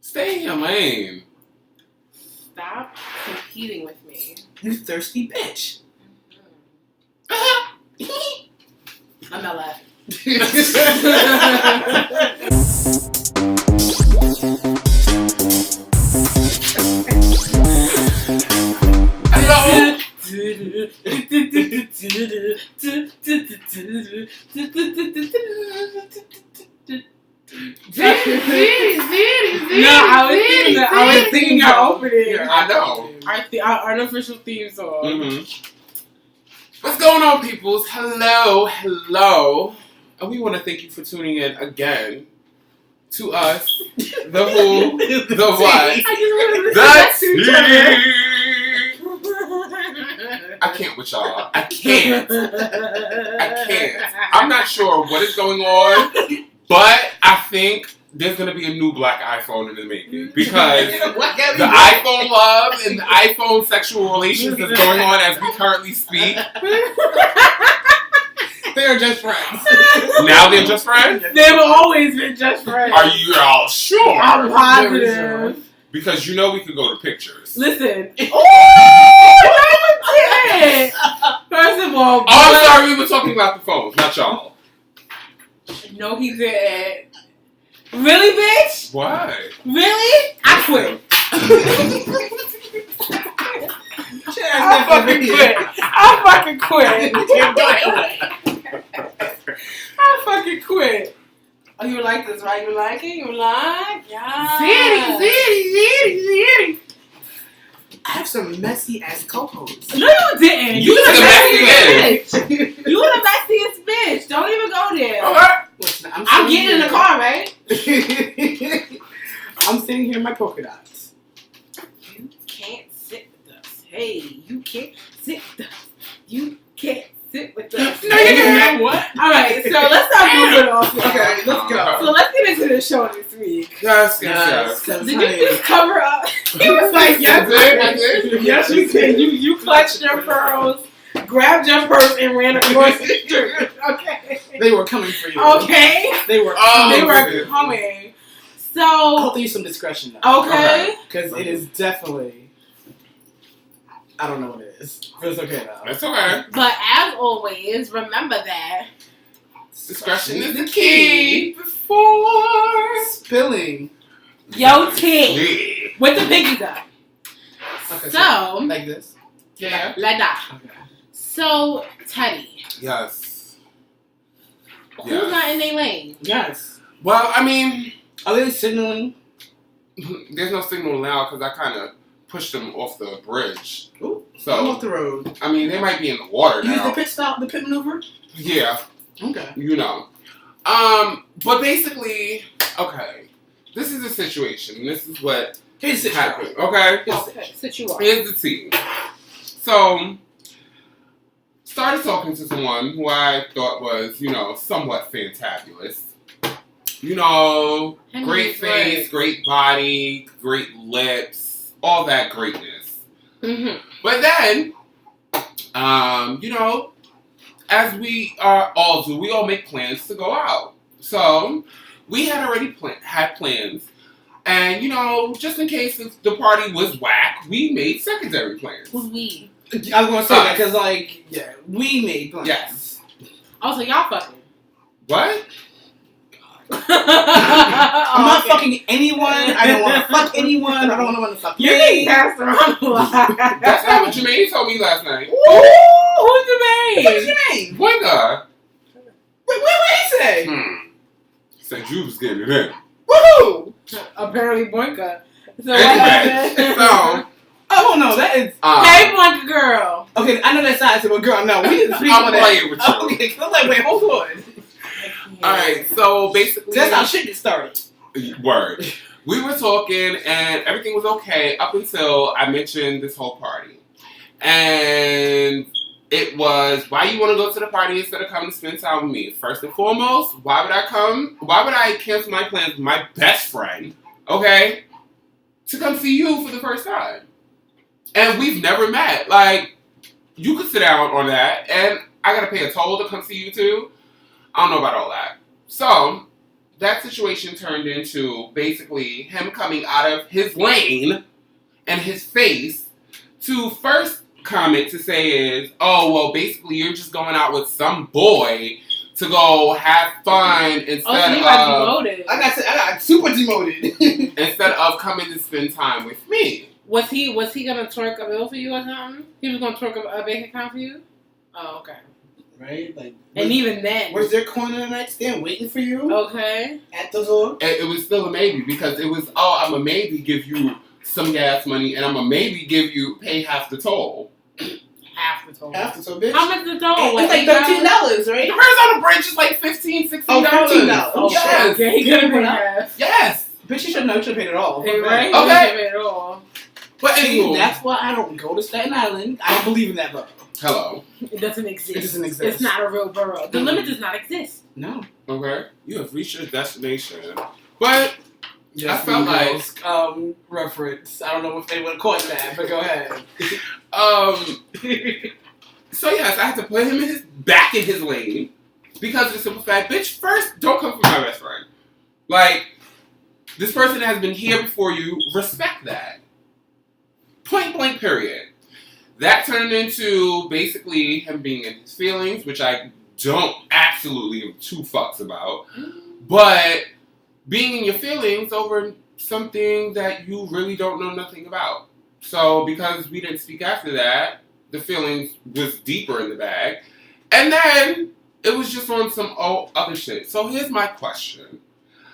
Stay in your lane. Stop competing with me. You thirsty bitch. I'm not laughing. Hello. No, I was thinking your opening. I know. Our unofficial theme song. Mm-hmm. What's going on, peoples? Hello. And we want to thank you for tuning in again to us, the who, the what, the tea. I can't with y'all. I can't. I'm not sure what is going on, but I think there's going to be a new black iPhone in the making because the iPhone love and the iPhone sexual relations is going on as we currently speak. They are just friends. Now they're just friends? They've always been just friends. Are you all sure? I'm positive. Because you know we could go to pictures. Listen. Oh, no, you didn't. First of all. Oh, I'm sorry. We were talking about the phones, not y'all. No, he didn't. Really, bitch? Why? Really? I quit. I fucking quit. I fucking quit. Oh, you like this, right? You like it? You like? Yeah. Zitty. I have some messy ass co-hosts. No, you didn't. You the messiest bitch. You the messiest bitch. Don't even go there. Okay. Listen, I'm getting in the car, right? I'm sitting here in my polka dots. You can't sit with us. Hey, you can't sit with us. You can't sit with us. No, you can't. What? All right, so let's not move it off. Okay, let's go. So let's get into the show this week. Yes. Did you just cover up? He was like, yes, I did. yes, you did. You clutched your pearls, grabbed your purse, and ran across the street. Okay. They were coming for you. Okay. They were coming. So. I'll leave some discretion though. Okay. Because it is definitely. I don't know what it is. But it's okay though. That's okay. But as always, remember that. Discretion is the key before Spilling. Yo, tea. With the pinkies up. Okay, So. Like this? Yeah. Like that. Okay. So, Teddy. Yes. Who's not in their lane? Yes. Well, I mean, Are they signaling? there's no signal now because I kind of pushed them off the bridge. Ooh. I'm So, off the road. I mean, they might be in the water Use now. the pit stop, the pit maneuver? Yeah, Okay. you know. But basically, okay, this is the situation. This is what Here's the happened. Okay, Okay, sit you up. here's the tea. So, started talking to someone who I thought was, somewhat fantabulous. Great face, great body, great lips, all that greatness. Mm-hmm. But then, as we all do, we all make plans to go out. So, we had already had plans. And, just in case the party was whack, we made secondary plans. Who's we? I was going to say that because, we made plans. Yes. Also, y'all fucking. What? I'm not fucking anyone. I don't want to fuck anyone. I don't want to fuck You're getting passed around a lot. That's not what Jermaine told me last night. Ooh, who's Jermaine? What's your name? What the? What did he say? Said you was getting it in. Woohoo! Apparently, Boinka. So, Anyway, so, Oh, no, that is... hey, Boinka girl. Okay, I know that side to a girl. No, we didn't speak I'm on that. playing with you. Okay, I'm like, wait, hold on. Alright, so basically... That's how shit gets started. Word. We were talking and everything was okay up until I mentioned this whole party. And it was, why you want to go to the party instead of coming to spend time with me? First and foremost, why would I come? Why would I cancel my plans with my best friend, okay, to come see you for the first time? And we've never met. Like, you could sit down on that, and I gotta pay a toll to come see you too. I don't know about all that. So, that situation turned into basically him coming out of his lane and his face to first comment to say is, oh, well, basically you're just going out with some boy to go have fun instead so you got demoted. I got super demoted. instead of coming to spend time with me. Was he gonna twerk a bill for you or something? He was gonna twerk a bank account for you? Oh, okay. Right? Like, And even then. was there corn in the nightstand waiting for you? Okay. At the door? And it was still a maybe because it was, oh, I'm a maybe give you some gas money and I'm a maybe pay half the toll. Half the toll. Half the toll, bitch. How much the toll? It's like $13, right? Hers on the bridge is like $15, $16. $15. Oh, Yes. okay. He could have been half. Yes. Bitch, you should know. You should have paid it all. Hey, right? Okay. He should have paid it all. But See, anyway, that's why I don't go to Staten Island. I don't believe in that borough. hello. It doesn't exist. It doesn't exist. It's not a real borough. The limit does not exist. No. Okay. You have reached your destination. But Yes, I felt like reference. I don't know if they would have caught that, but go ahead. So yes, I had to put him back in his lane because of the simple fact, bitch, first, don't come for my best friend. Like, this person has been here before you, respect that. Point blank, period. That turned into basically him being in his feelings, which I don't absolutely give two fucks about. But being in your feelings over something that you really don't know nothing about. So because we didn't speak after that, the feelings was deeper in the bag. And then it was just on some other shit. So here's my question.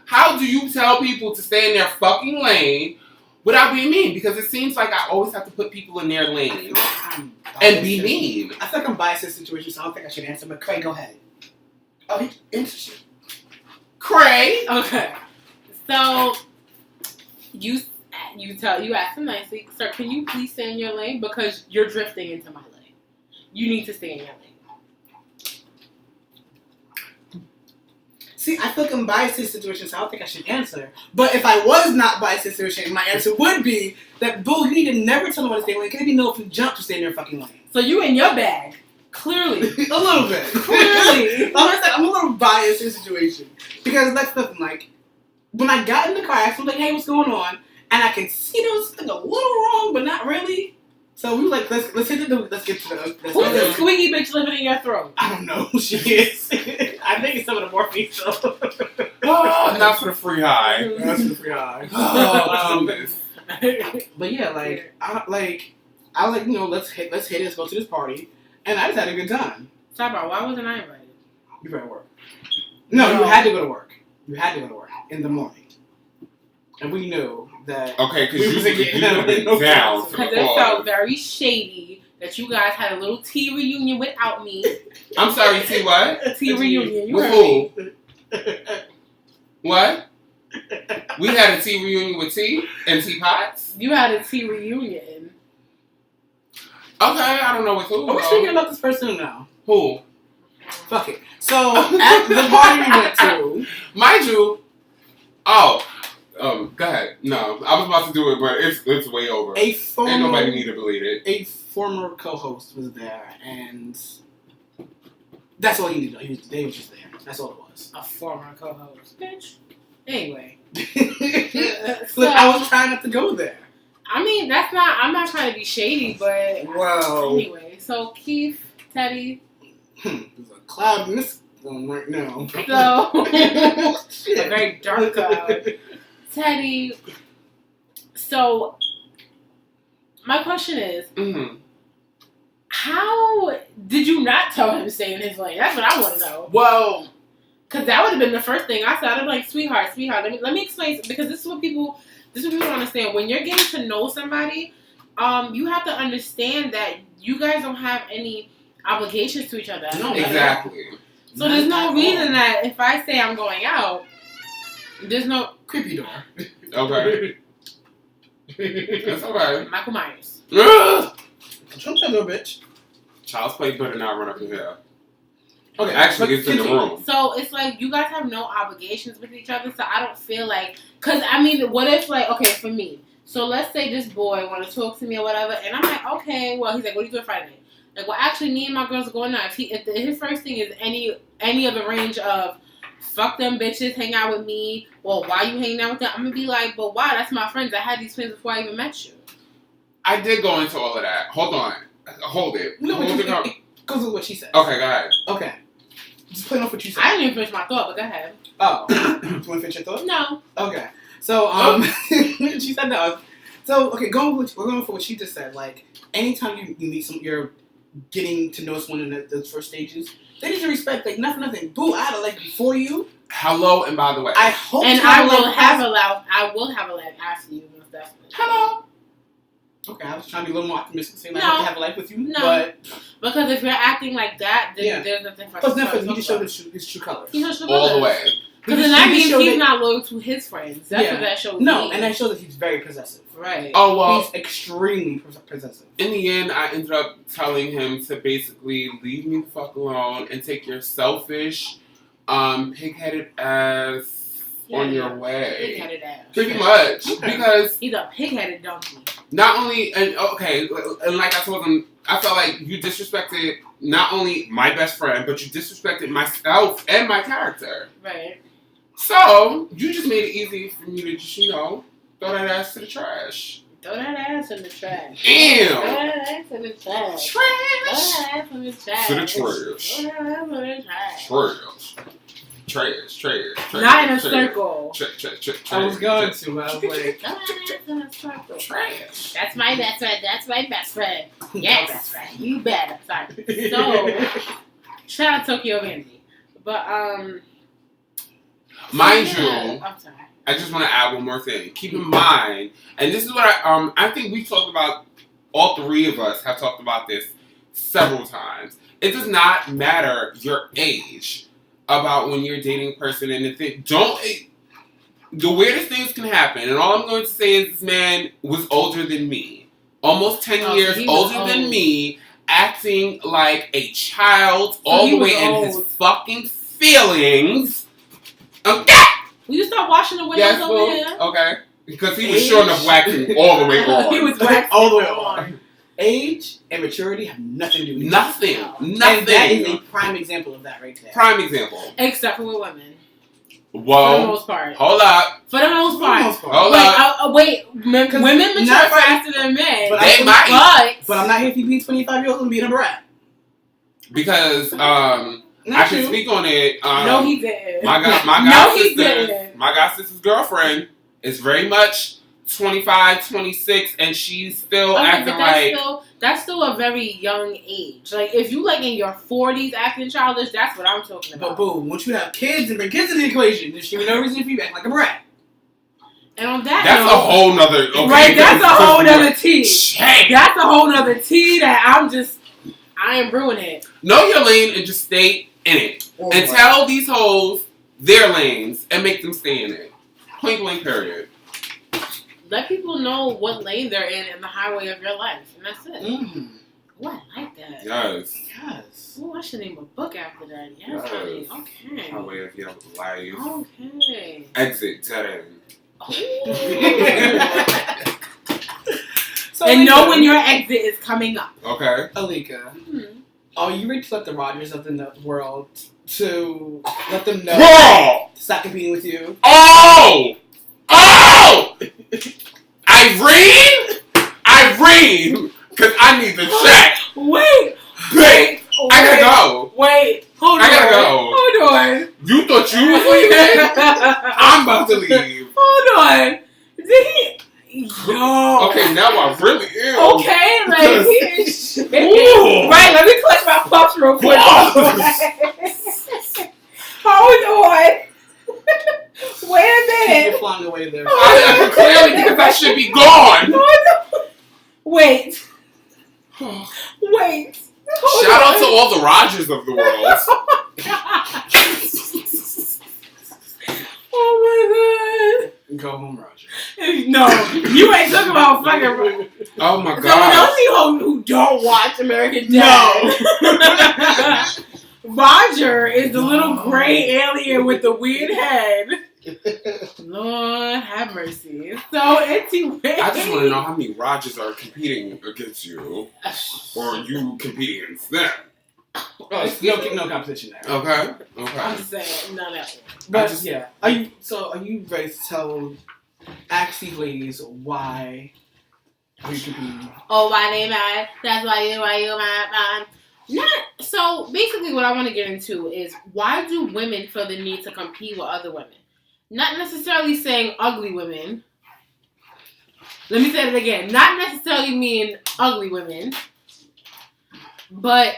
How do you tell people to stay in their fucking lane without being mean? Because it seems like I always have to put people in their lane and be mean. I feel like I'm biased in this situation, so I don't think I should answer, but Craig, go ahead. Oh, he's interesting. Cray. Okay. So you asked him nicely, sir, can you please stay in your lane? Because you're drifting into my lane. You need to stay in your lane. See, I feel like I'm biased in this situation, so I don't think I should answer. But if I was not biased in this situation, my answer would be that, boo, you need to never tell them what to stay in lane. Because they know if you jump to stay in their fucking lane. So you in your bag. Clearly. A little bit. Clearly. I'm a little biased in the situation. Because that's nothing like, when I got in the car, I asked him, like, hey, what's going on? And I could see there was something a little wrong, but not really. So we were like, let's get to the. Who's the squeaky bitch living in your throat? I don't know who she is. I think it's some of the morphine stuff. Oh, not for the free high. That's the free high. Oh, But yeah, let's hit this, go to this party, and I just had a good time. Talk about why wasn't I invited? You were at work. No, you had to go to work. You had to go to work in the morning, and we knew that. Okay, because we wasn't getting you were down. Because it felt very shady that you guys had a little tea reunion without me. I'm sorry, T what? Tea reunion. You With heard who? me. What? We had a tea reunion with tea and teapots? You had a tea reunion. Okay, I don't know with who. Are we speaking about this person now? Who? Fuck it. So at the party we went to, Mind you, go ahead. No, I was about to do it, but it's way over. Ain't nobody need to believe it. A former co-host was there, and that's all he needed. They was just there. That's all it was. A former co-host. Bitch. Anyway. Look, I was trying not to go there. I mean, I'm not trying to be shady, but Wow. Anyway, so Keith, Teddy. There's a cloud in this room right now. So, a very dark cloud. Teddy, so, my question is, how did you not tell him to stay in his lane? That's what I want to know. Well, because that would have been the first thing I said. I'd be like, sweetheart, let me explain, because this is what people understand. When you're getting to know somebody, you have to understand that you guys don't have any obligations to each other. No, exactly. So there's no reason that if I say I'm going out, there's no creepy door. Okay. That's alright. Michael Myers. Don't tell no bitch. Child's play better not run up in here. Okay, actually gets in the room. So it's like you guys have no obligations with each other. So I don't feel like, because I mean, what if like, okay, for me. So let's say this boy want to talk to me or whatever, and I'm like, okay, well, he's like, what are you doing Friday night? Like, well, actually, me and my girls are going out. If his first thing is any of the range of fuck them bitches, hang out with me. Well, why you hanging out with them? I'm gonna be like, but why? That's my friends. I had these friends before I even met you. I did go into all of that. Hold on. Hold it. No, Hold it up. it goes with what she said. Okay, go ahead. Okay. Just playing off what you said. I didn't even finish my thought, but go ahead. Oh. Do you want to finish your thought? No. Okay. So, she said no. So, okay, we're going for what she just said. Like, anytime you meet you're getting to know someone in those first stages, they need to respect, like, nothing. Boo, I had a leg before you. Hello, and by the way. I hope and I will have a leg after you, most definitely. Hello. Okay, I was trying to be a little more optimistic, saying No. I have to have a life with you. No. But because if you're acting like that, then there's nothing for us plus, to nothing. He talk just showed about. his true colors. He showed All the way. Because then that means he's not loyal to his friends. That's what that shows No, me. and that shows that he's very possessive. Right. Oh, well. He's extremely possessive. In the end, I ended up telling him to basically leave me the fuck alone and take your selfish, pig-headed ass on your way. Pig-headed ass. Pretty much. Okay. Because he's a pig-headed donkey. not only, and like I told him, I felt like you disrespected not only my best friend, but you disrespected myself and my character. Right. So, you just made it easy for me to just, throw that ass to the trash. Throw that ass in the trash. Damn! Throw that ass in the trash. Trash! Throw that ass in the trash. To the trash. Throw that ass in the trash. Trash. Not in a circle. I was going to. I was like, Throw that ass in a circle. Trash. That's my best friend. That's my best friend. Yes, best friend. You bet. Sorry. So, shout out Tokyo Vandy. But, mind yeah. you, I'm sorry. I just want to add one more thing. Keep in mind, and this is what I think we've talked about, all three of us have talked about this several times. It does not matter your age about when you're dating a person, and the weirdest things can happen, and all I'm going to say is this man was older than me. Almost 10 years older than me, acting like a child all the way in his fucking feelings. Okay. Will you stop washing the windows over here? Okay. Because he was sure enough waxing all the way on. He was waxing all the way on. Age and maturity have nothing to do with Nothing. And that is a prime example of that right there. Prime example. Except for with women. Whoa. For the most part. Hold up. For the most part. Hold up. Wait, women mature faster than men. But I'm not here to be 25-year-olds and being a brat. Because, I can speak on it. No, he didn't. My god sister's girlfriend is very much 25, 26, and she's still acting like... That's still a very young age. Like, if you like in your 40s acting childish, that's what I'm talking about. But boom, once you have kids and bring kids in the equation, there should be no reason for you to act like a brat. And on that That's note, a whole nother... Okay, right, that's a whole nother tea. Shit. That's a whole nother tea that I am brewing it. Know your lane and just stay in it. And tell these hoes their lanes and make them stay in it. Point blank period. Let people know what lane they're in the highway of your life. And that's it. Mm-hmm. Oh, I like that. Yes. Oh, I should name a book after that. Yes, honey. Okay. Highway of your life. Okay. Exit dead end. So and know when your exit is coming up. Okay. Alika, are you ready to let the Rogers of the world to let them know to stop competing with you? Oh! Irene! Because I need to check. Wait! I gotta go. Wait! Hold on. I gotta go. Hold on. You thought you was leaving? I'm about to leave. Hold on. Did he? Yo. Okay, now I really am. Okay, like he is shit. Right, let me clutch my pups real quick. Hold on. Wait a minute. You're flying away there. Clearly because I should be gone. Wait. Wait. Shout out to all the Rogers of the world. Oh my god. Go home, Roger. No, you ain't talking about fucking. Oh my god. Someone else who don't watch American Dad. No. Roger is the little gray alien with the weird head. Lord have mercy. So anyway, I just want to know how many Rogers are competing against you, or you competing against them. Oh, no competition there. Okay. I'm just saying, none of that. But yeah, are you ready to ask these ladies why we could be? Oh, why they mad? That's why you mad. So basically, what I want to get into is why do women feel the need to compete with other women? Not necessarily saying ugly women. Let me say it again. Not necessarily mean ugly women, but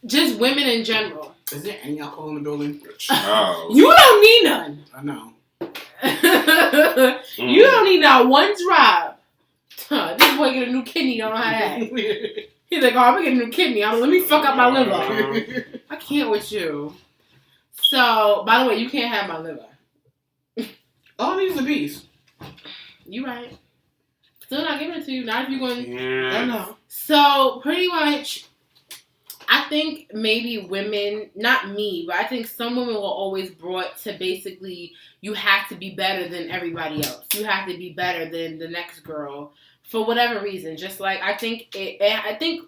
just women in general. Is there any alcohol in the building? Oh. You don't need none. I know. You don't need not one drop. This boy get a new kidney, don't know how to act. He's like, oh, I'm gonna get a new kidney. Let me fuck up my liver. I can't with you. So, by the way, you can't have my liver. All I need is a piece. You right. Still not giving it to you. Not if you're going. Yeah. I know. So pretty much, I think maybe women, not me, but I think some women were always brought to basically you have to be better than everybody else. You have to be better than the next girl for whatever reason. Just like I think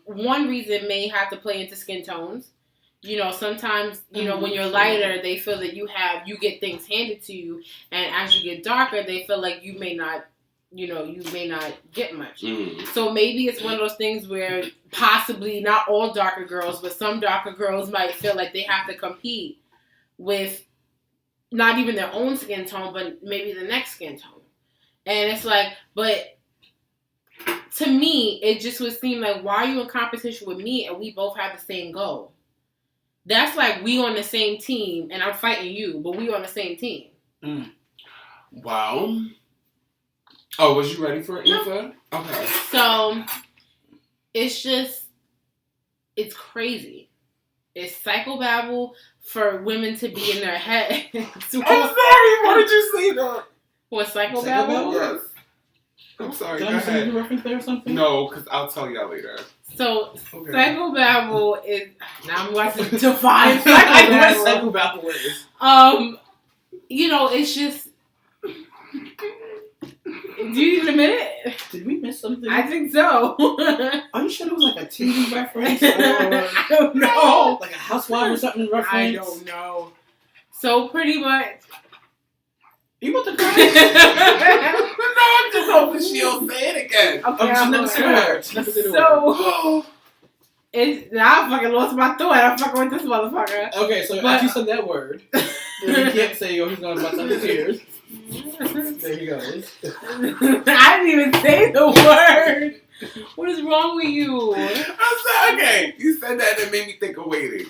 one reason may have to play into skin tones. You know, sometimes, you know, when you're lighter, they feel that you get things handed to you. And as you get darker, they feel like you may not get much. So maybe it's one of those things where possibly not all darker girls, but some darker girls might feel like they have to compete with not even their own skin tone, but maybe the next skin tone. And it's like, but to me, it just would seem like, why are you in competition with me and we both have the same goal? That's like we on the same team and I'm fighting you, but we on the same team. Wow. Oh, was you ready for it, No. Eva? Okay. So, it's crazy. It's psychobabble for women to be in their head. I'm sorry, why did you say that? What, psychobabble? Yes. I'm sorry, Did go I say ahead. a reference there or something? No, because I'll tell y'all later. So, Okay. psychobabble is... Now I'm going to define I know psychobabble. what psychobabble is. You know, it's just... Do you need a minute? Did we miss something? I think so. Are you sure it was like a TV reference? Or I don't know. like a housewife or something reference? I don't know. So pretty much. You about to cry? No, I'm just hoping she'll say it again. Okay, She I'm never said a word. She never said a word. So now I fucking lost my thought. I'm fucking with this motherfucker. Okay, so after you said that word, then you can't say, oh, he's going to bust out his ears. There he goes. I didn't even say the word. What is wrong with you? I'm sorry, okay. You said that and it made me think of waiting.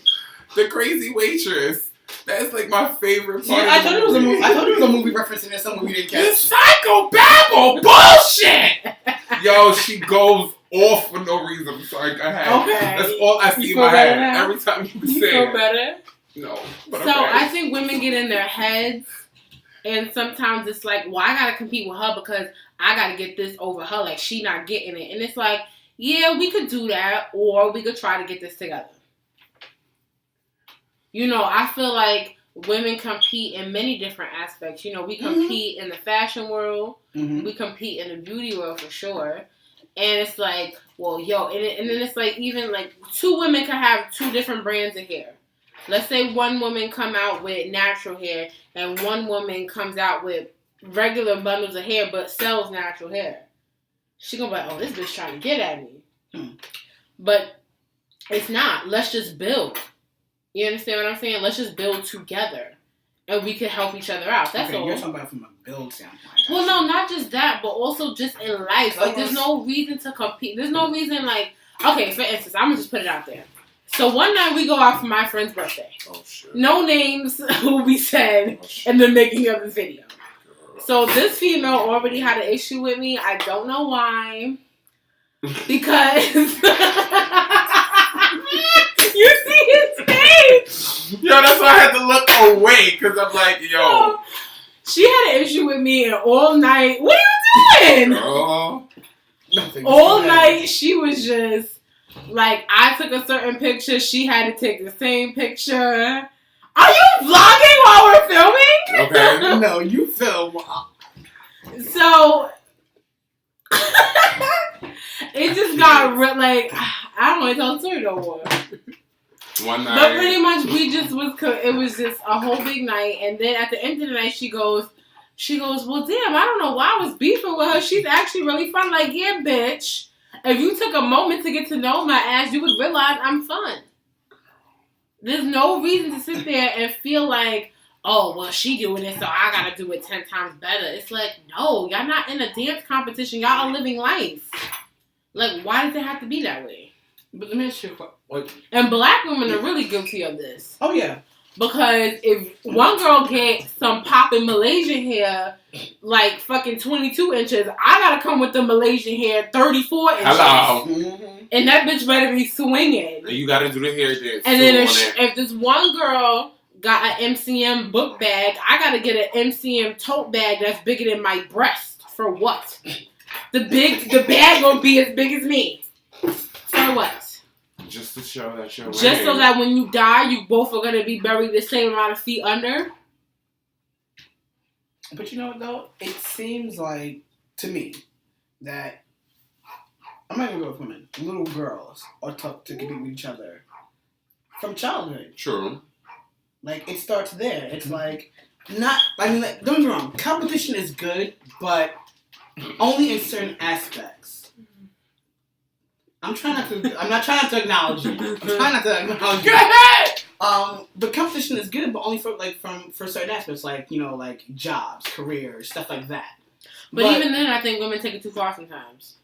The Crazy Waitress. That's like my favorite part. I thought it was a movie. I thought it was a movie reference in there somewhere we didn't catch. This psychobabble bullshit! Yo, she goes off for no reason. I'm sorry, go ahead. Okay. That's all I see You in my feel better head. now? Every time you You say feel it. better? No. But So okay. I think women get in their heads, and sometimes it's like, well, I gotta compete with her because I gotta get this over her. Like, she not getting it. And it's like, yeah, we could do that, or we could try to get this together. You know, I feel like women compete in many different aspects. You know, we compete in the fashion world. Mm-hmm. We compete in the beauty world for sure. And it's like, well, yo, and then it's like, even like two women can have two different brands of hair. Let's say one woman come out with natural hair and one woman comes out with regular bundles of hair but sells natural hair. She gonna be like, oh, this bitch trying to get at me. But it's not. Let's just build. You understand what I'm saying? Let's just build together. And we can help each other out. That's okay, all. you're talking about from a build standpoint. Well, no, not just that, but also just in life. Like, there's no reason to compete. There's no reason, like, okay, for instance, I'm going to just put it out there. So one night we go out for my friend's birthday. Oh, shit. No names will be said in the making of this video. So this female already had an issue with me. I don't know why. Because you see his face. Yo, that's why I had to look away, because I'm like, yo. She had an issue with me, and all night, what are you doing? Girl. All night, she was just, like, I took a certain picture, she had to take the same picture. Are you vlogging while we're filming? Okay. No, you film. So, it just got, like, I don't want to tell the story no more. One night. But pretty much it was just a whole big night. And then at the end of the night, she goes, well, damn, I don't know why I was beefing with her. She's actually really fun. Like, yeah, bitch. If you took a moment to get to know my ass, you would realize I'm fun. There's no reason to sit there and feel like, oh, well, she doing it, so I gotta do it 10 times better. It's like, no, y'all not in a dance competition. Y'all are living life. Like, why does it have to be that way? But let me ask you what. And black women are really guilty of this. Oh, yeah. Because if one girl gets some poppin' Malaysian hair, like fucking 22 inches, I gotta come with the Malaysian hair 34 inches. Hello. Mm-hmm. And that bitch better be swinging. And you gotta do the hair dance. And then if this one girl got an MCM book bag, I gotta get an MCM tote bag that's bigger than my breast. For what? The bag gonna be as big as me. For what? Just to show that you're Just so that when you die, you both are gonna be buried the same amount of feet under. But you know what, though? It seems like, to me, that I'm not gonna go with women. Little girls are taught to compete with each other from childhood. True. Like, it starts there. It's like, don't get me wrong. Competition is good, but only in certain aspects. I'm not trying not to acknowledge you. I'm trying not to acknowledge you. But competition is good, but only for certain aspects, like, you know, like jobs, careers, stuff like that. But even then, I think women take it too far sometimes.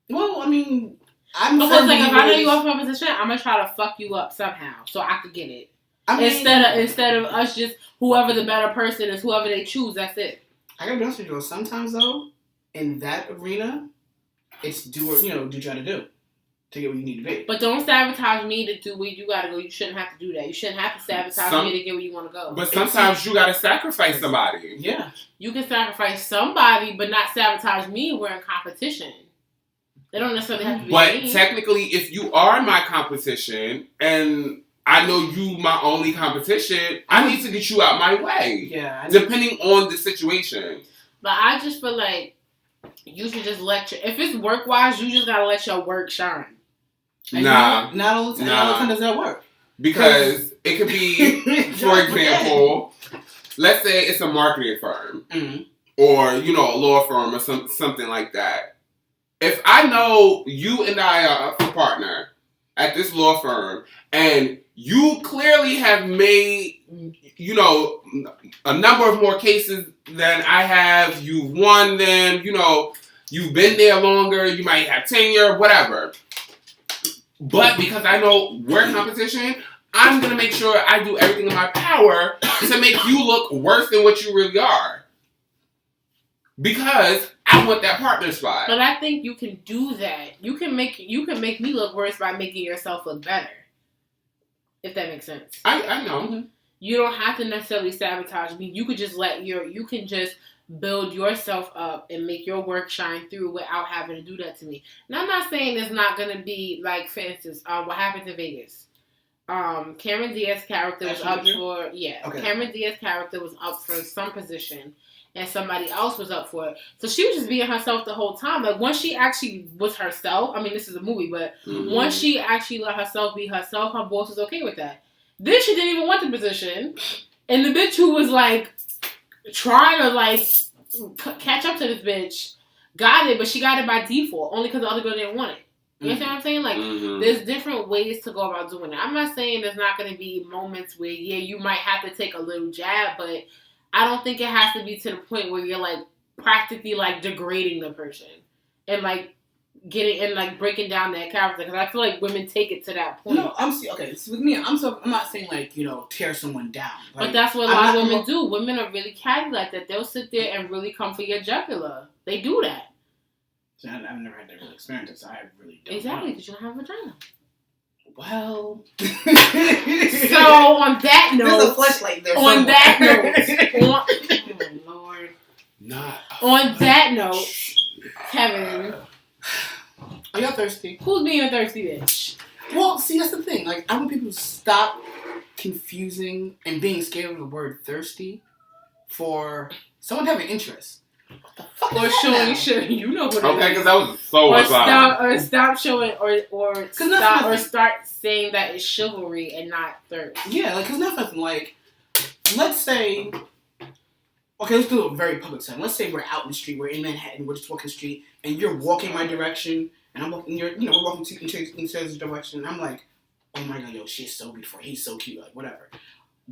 Well, I mean, because like if I know you off my position, I'm gonna try to fuck you up somehow so I could get it. I mean, instead of us just whoever the better person is, whoever they choose, that's it. I gotta be honest with you. Sometimes though, in that arena, it's do what you gotta do to get where you need to be. But don't sabotage me to do where you gotta go. You shouldn't have to do that. You shouldn't have to sabotage me to get where you want to go. But sometimes you gotta sacrifice somebody. Yeah, you can sacrifice somebody, but not sabotage me. We're in competition. They don't necessarily have to be. But technically, if you are my competition and I know you my only competition, I need to get you out my way. Yeah, depending on the situation. But I just feel like you should just if it's work wise, you just gotta let your work shine. Not all the time does that work. Because it could be, for example, let's say it's a marketing firm, or a law firm or something like that. If I know you and I are a partner at this law firm, and you clearly have made, a number of more cases than I have, you've won them, you've been there longer, you might have tenure, whatever. But because I know we're competition, I'm going to make sure I do everything in my power to make you look worse than what you really are. Because I want that partner spot. But I think you can do that. You can make me look worse by making yourself look better. If that makes sense. I know. Mm-hmm. You don't have to necessarily sabotage me. You could just you can just build yourself up and make your work shine through without having to do that to me. Now, I'm not saying it's not going to be, like, for instance, what happened in Vegas. Cameron Diaz's character was up for, Cameron Diaz's character was up for some position, and somebody else was up for it. So she was just being herself the whole time. Like, once she actually was herself, I mean, this is a movie, but once she actually let herself be herself, her boss was okay with that. Then she didn't even want the position, and the bitch who was, like, trying to, like, catch up to this bitch got it, but she got it by default, only because the other girl didn't want it. You understand what I'm saying? Like, there's different ways to go about doing it. I'm not saying there's not going to be moments where, you might have to take a little jab, but I don't think it has to be to the point where you're, like, practically, like, degrading the person and, like, getting and, like, breaking down that character, because I feel like women take it to that point. No, so with me, I'm not saying, like, tear someone down. Like, but that's what a lot of women do. Women are really catty like that. They'll sit there and really come for your jugular. They do that. So I've never had that real experience, so I really don't Exactly, because you don't have a vagina. Well. So, on that note. There's a fleshlight there. On that note. Oh, Lord. On that note, Kevin. Are y'all thirsty? Who's being a thirsty bitch? Well, see, that's the thing. Like, I want people to stop confusing and being scared of the word thirsty for someone to have an interest. Or showing, you know what it is. Okay, because that was so stop showing, or start saying that it's chivalry and not thirst. Yeah, like, because nothing like, let's say, okay, let's do a very public setting. Let's say we're out in the street, we're in Manhattan, we're just walking the street, and you're walking my direction, and I'm walking, we're walking in each other's direction, and I'm like, oh my god, yo, she's so beautiful, he's so cute, like, whatever.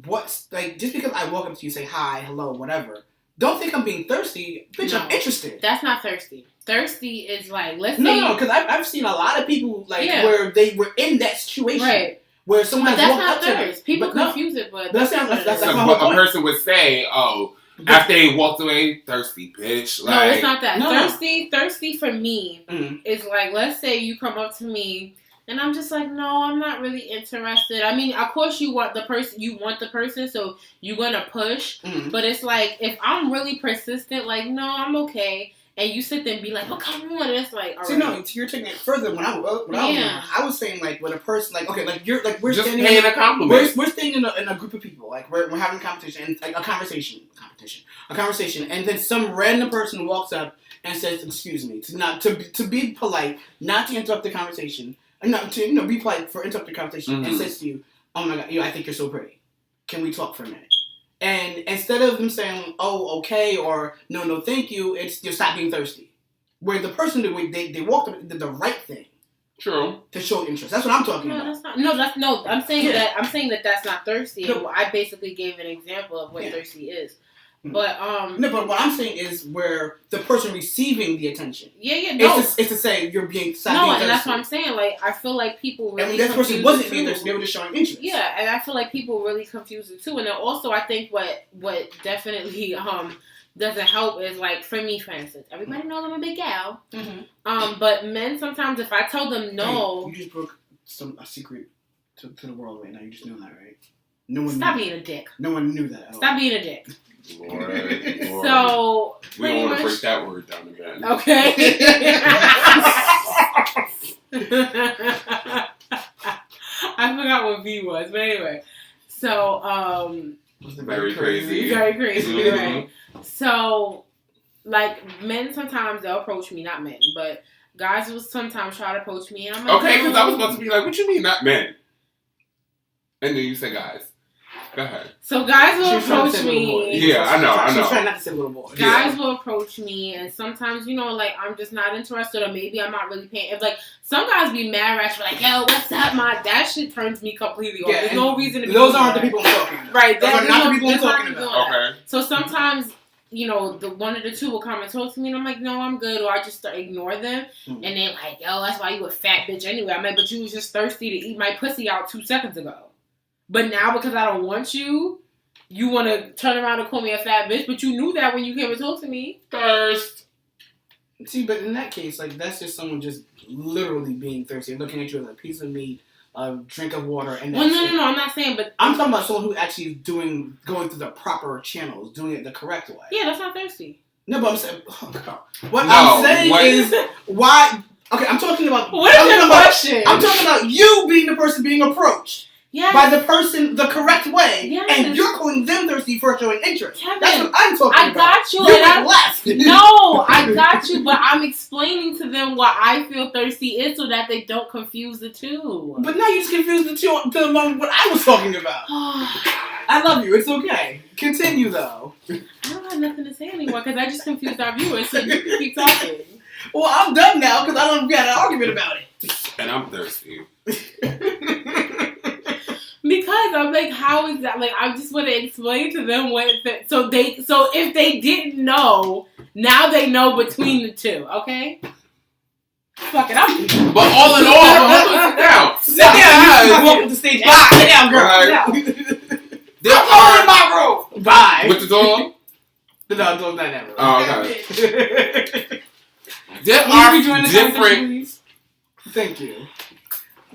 What's, like, just because I walk up to you, say hi, hello, whatever, don't think I'm being thirsty. Bitch, no, I'm interested. That's not thirsty. Thirsty is like, let's say... No, because I've seen a lot of people, like, where they were in that situation. Right. Where someone has walked up to them. Thirst. People confuse it, but... That's my whole point. A person would say, oh, after they walked away, thirsty, bitch. Like, no, it's not that. No. Thirsty for me is like, let's say you come up to me, and I'm just like, no, I'm not really interested. I mean, of course you want the person, so you're gonna push. But it's like, if I'm really persistent, like, no, I'm okay, and you sit there and be like, oh, come on, and it's like, all right. No, you're taking it further. When I was saying, like, when a person, like, okay, like, you're, like, we're just standing paying a compliment. We're standing in a group of people, like, we're having a competition, like, a conversation, and then some random person walks up and says, excuse me, to be polite, not to interrupt the conversation. Not to be polite for interrupting the conversation, and says to you, "Oh my god, I think you're so pretty. Can we talk for a minute?" And instead of them saying, "Oh, okay," or "No, thank you," it's you stop being thirsty. Where the person they walked up and did the right thing. True. To show interest. That's what I'm talking about. That's not. I'm saying that that's not thirsty. No. I basically gave an example of what thirsty is. But no, but what I'm saying is where the person receiving the attention. No. It's to say you're being and that's what I'm saying. Like, I feel like people really. And that person wasn't being thirsty; they were just showing interest. Yeah, and I feel like people really confuse it too. And then also, I think what definitely doesn't help is, like, for me, for instance, everybody knows I'm a big gal. But men sometimes, if I tell them no, hey, you just broke a secret to the world right now. You just know that, right? No one. Stop being a dick. No one knew that. Stop being a dick. Lord. So we don't want to break that word down again. Okay. I forgot what V was, but anyway. So very crazy. Very crazy, right? So, like, men sometimes they'll approach me, not men, but guys will sometimes try to approach me, and I'm like, okay, because I was about to be like, what you mean, not men? And then you say guys. Go ahead. So guys will approach me. Yeah, I know. She's trying not to say little boy. Guys will approach me, and sometimes, like, I'm just not interested, or maybe I'm not really paying. If, like, some guys be mad at you, like, yo, what's up, that shit turns me completely off. Yeah, there's no reason to be those aren't the people I'm talking about. Right. Those are not the people I'm talking about. Okay. So sometimes, the one of the two will come and talk to me, and I'm like, no, I'm good, or I just ignore them, and they're like, yo, that's why you a fat bitch anyway. I'm like, but you was just thirsty to eat my pussy out 2 seconds ago. But now, because I don't want you want to turn around and call me a fat bitch, but you knew that when you came and talked to me. Thirst. See, but in that case, like, that's just someone just literally being thirsty, looking at you as a piece of meat, a drink of water, and that's no, I'm not saying, but... I'm talking about someone who actually is going through the proper channels, doing it the correct way. Yeah, that's not thirsty. No, but I'm saying... I'm saying is, why... Okay, I'm talking about... What is your question? I'm talking about you being the person being approached. Yes. By the person the correct way, yes. And you're calling them thirsty for showing interest. Kevin, that's what I'm talking about. I got you. You went left. No, I got you, but I'm explaining to them what I feel thirsty is so that they don't confuse the two. But now you just confused the two to what I was talking about. I love you. It's okay. Continue, though. I don't have nothing to say anymore because I just confused our viewers, so you can keep talking. Well, I'm done now because we had an argument about it. And I'm thirsty. Because I'm like, how is that? Like, I just want to explain to them what it so if they didn't know, now they know between the two, okay? Fuck it, But all in all, sit down. Welcome to stage. Sit down, girl. I'm in my room. Bye. With the dog? No, the dog's not in that room. Oh, okay. There are different... Thank you.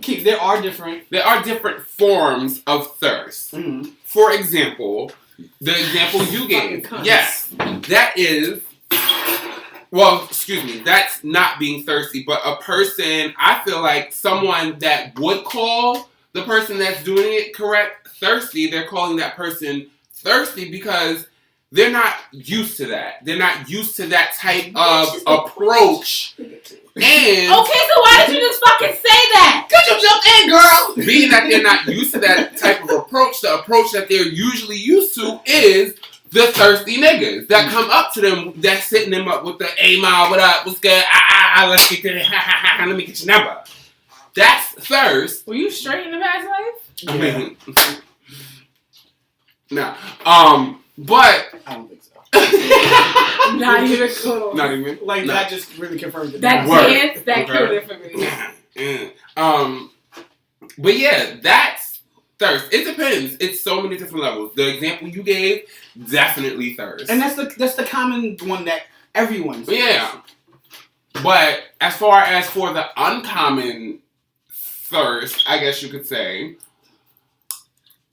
Keith, there are different forms of thirst. Mm-hmm. For example, the example you gave. Yes, that is. Well, excuse me. That's not being thirsty, but a person. I feel like someone that would call the person that's doing it correct thirsty. They're calling that person thirsty because they're not used to that. They're not used to that type of approach. And okay, so why did you just fucking say that? Cause you jumped in, girl. being that they're not used to that type of approach, the approach that they're usually used to is the thirsty niggas that come up to them, that's setting them up with the "Hey ma, what up? What's good? Let's get to it. Let me get your number." That's thirst. Were you straight in the past life? I mean, no. But I don't think so. Not even close. not even Like no. that just really confirmed it. That Word. chance, that Okay. killed it for me. But yeah, that's thirst. It depends. It's so many different levels. The example you gave, definitely thirst. And that's the common one that everyone says. Yeah. But as far as for the uncommon thirst, I guess you could say,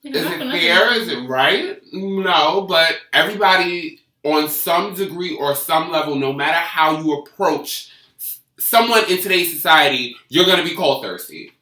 is it fair? Is it right? No, but everybody on some degree or some level, no matter how you approach someone in today's society, you're going to be called thirsty.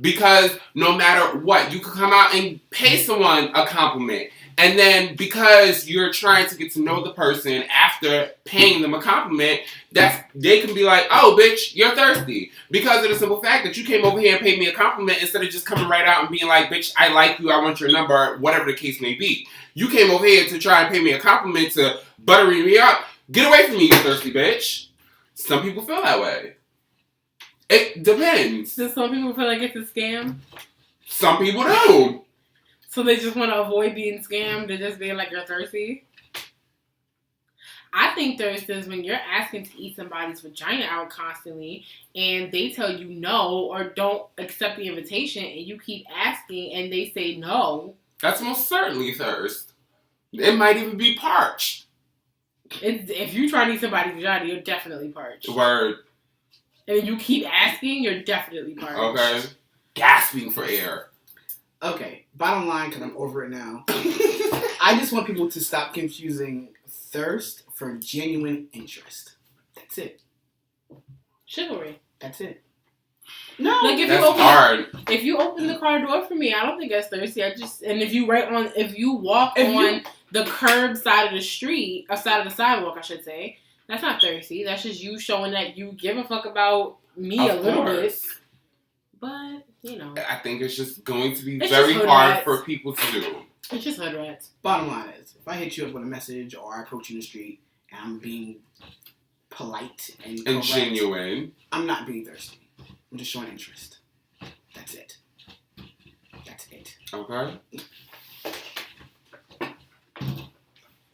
Because no matter what, you could come out and pay someone a compliment. And then because you're trying to get to know the person after paying them a compliment, they can be like, "Oh, bitch, you're thirsty." Because of the simple fact that you came over here and paid me a compliment instead of just coming right out and being like, "Bitch, I like you, I want your number," whatever the case may be. You came over here to try and pay me a compliment to buttering me up. Get away from me, you thirsty bitch. Some people feel that way. It depends. Do some people feel like it's a scam? Some people do. So they just want to avoid being scammed and just being like, you're thirsty? I think thirst is when you're asking to eat somebody's vagina out constantly and they tell you no or don't accept the invitation and you keep asking and they say no. That's most certainly thirst. It might even be parched. If you try to eat somebody's vagina, you're definitely parched. Word. And you keep asking, you're definitely parched. Okay. Gasping for air. Okay, bottom line, because I'm over it now. I just want people to stop confusing thirst for genuine interest. That's it. Chivalry. That's it. No. Like if you open the car door for me, I don't think that's thirsty. If you walk on the curb side of the street, or side of the sidewalk, I should say, that's not thirsty. That's just you showing that you give a fuck about me a little bit. But, you know. I think it's just going to be It's very just hard rats. for people to do. It's just hood rats. Bottom line is, if I hit you up with a message or I approach you in the street and I'm being polite and correct, genuine, I'm not being thirsty. I'm just showing interest. That's it. That's it. Okay.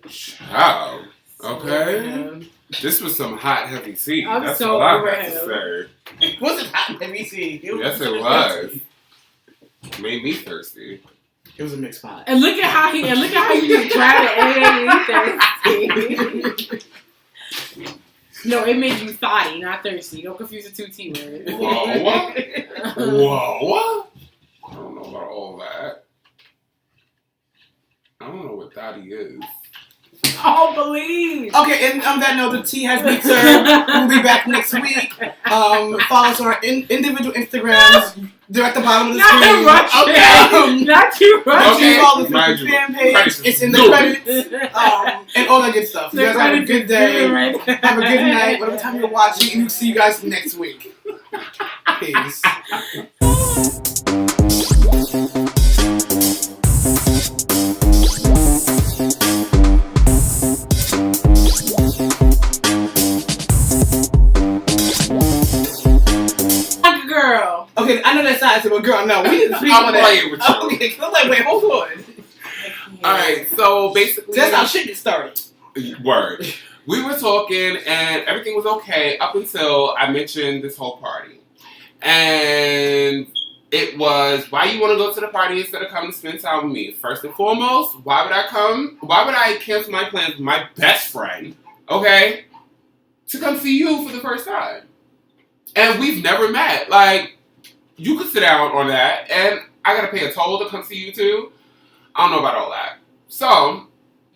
Ciao. Okay. This was some hot, heavy tea. I'm That's so all I over have to him. say. It wasn't hot, let me see. Yes, it was. Made me thirsty. It was a mixed pot. And look at how you just grab it and thirsty. No, it made you thotty, not thirsty. Don't confuse the two T words. Whoa. Whoa. I don't know about all that. I don't know what thotty is. Oh, believe. Okay, and on that note, the tea has been served. We'll be back next week. Follow us on our individual Instagrams. They're at the bottom of the screen. Okay. Not too much. Okay. Follow the fan page. It's in the credits. And all that good stuff. You guys have a good day. Have a good night. Whatever time you're watching. And we'll see you guys next week. Peace. Girl. Okay, I know that side to a girl. No, we didn't speak I'm on that. playing with you. Okay, I'm like, wait, hold on. Alright, so basically... That's how shit gets started. Word. We were talking and everything was okay up until I mentioned this whole party. And it was, why you want to go to the party instead of coming to spend time with me? First and foremost, why would I come? Why would I cancel my plans with my best friend, okay, to come see you for the first time? And we've never met. Like, you could sit down on that, and I gotta pay a toll to come see you too. I don't know about all that. So,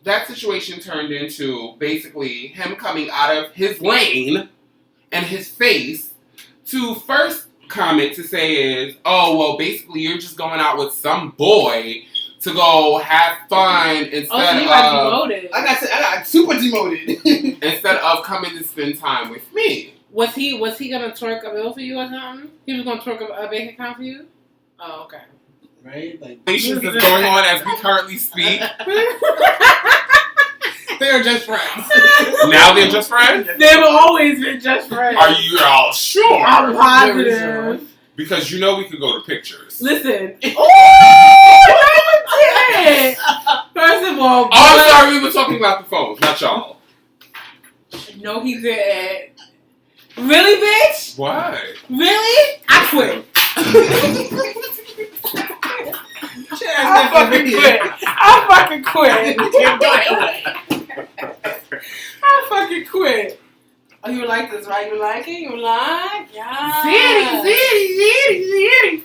that situation turned into basically him coming out of his lane and his face to first comment to say is, oh, well, basically you're just going out with some boy to go have fun Oh, so instead you got of demoted. I got super demoted. instead of coming to spend time with me. Was he gonna twerk a bill for you or something? He was gonna twerk a bank account for you? Oh, okay. Right? Like Relations is going on as we currently speak. they are just friends. Now they're just friends? They've always been just friends. Are you all sure? I'm positive. Because you know we could go to pictures. Listen. Oh, no, you didn't. First of all, Oh, I'm sorry, we were talking about the phones, not y'all. No, he didn't. Really, bitch? What? Really? I quit. I fucking quit. I fucking quit. Oh, you like this, right? You like it? You like? Yeah. Zitty.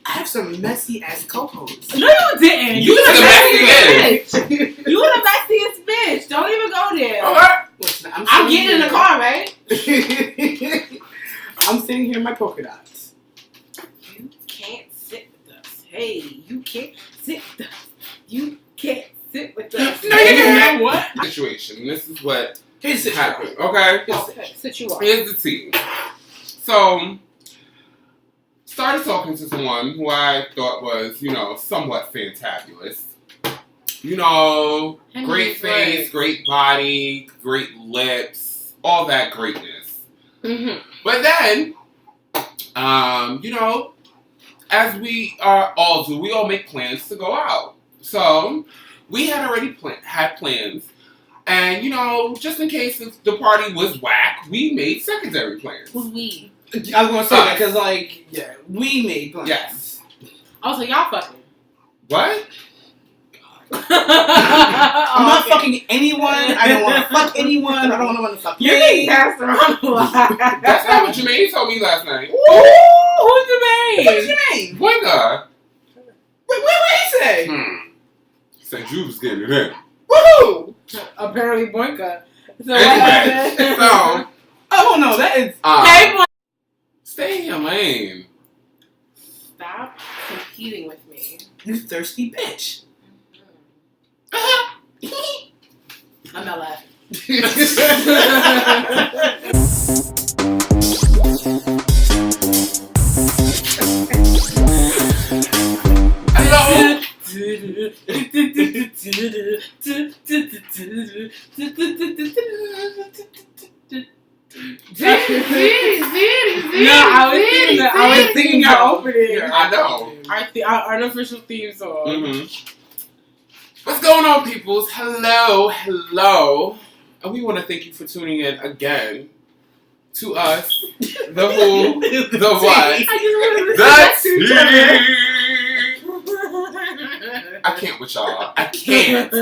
I have some messy ass co-hosts. No, you didn't. You the messiest bitch. You the messiest bitch. Don't even go there. Alright. Listen, I'm getting in the car, right? I'm sitting here in my polka dots. You can't sit with us. Hey, you can't sit with us. You can't sit with us. No, you can't. What? Situation. This is what Here's the happened. Okay? Okay, sit you up. Here's the tea. So, started talking to someone who I thought was, somewhat fantabulous. Great face, great body, great lips, all that greatness. Mm-hmm. But then, as we all do, we all make plans to go out. So, we had already had plans. And, just in case the party was whack, we made secondary plans. Who's we? I was gonna say that because, we made plans. Yes. Oh, so y'all fucking. What? I'm not fucking anyone. I don't want to fuck anyone. I don't want to fuck You're me. getting passed around a lot. That's not what Jermaine told me last night. Ooh, who's the What's main? your name? Boyka. What did he say? Said you was getting it in. Woohoo! Apparently, Boyka. So what Anyway, happened? so, Oh no, that is. Hey, Boy. stay in your lane. Stop competing with me. You thirsty bitch. I'm not laughing. Hello? No, I was thinking your opening. I know. Our unofficial theme song. Mm-hmm. What's going on, peoples? Hello. And we want to thank you for tuning in again to us, the who, the what, the tea. I can't with y'all. I can't.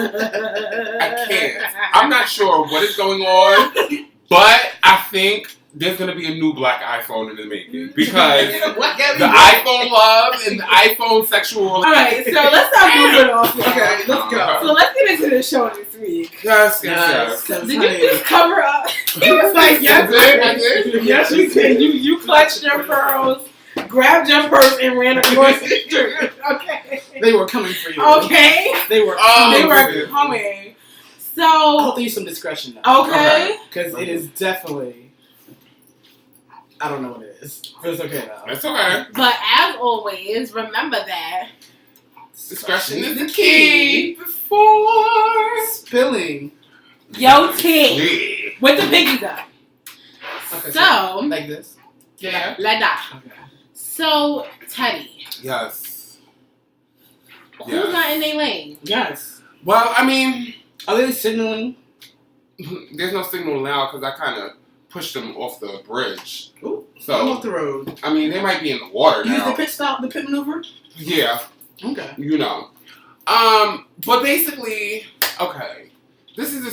I'm not sure what is going on, but I think there's going to be a new black iPhone in the making because the iPhone love and the iPhone sexual. Alright, so let's start moving off. Okay, let's go. So let's get into the show this week. Yes. Did you just cover up? He was like, yes, I did. yes, you did. You clutched your pearls, grabbed your purse, and ran across the street. Okay. They were coming for you. Okay. They were. They were goodness. coming. I'll So, use some discretion though. okay. Because it is definitely. I don't know what it is. But it's okay though. That's okay. But as always, remember that. Discretion is the key before Yo, Spilling. T. Yeah. With the pinkies up. Okay, So, like this. Yeah. like that. Okay. So, Teddy, Yes. who's Yes. not in their lane? Yes. Well, I mean, Are they signaling? there's no signal now because I kind of pushed them off the bridge. Ooh. I'm So, off the road. I mean, they might be in the water Use the now. pit stop, the pit maneuver? Yeah, Okay. But basically, okay, this is the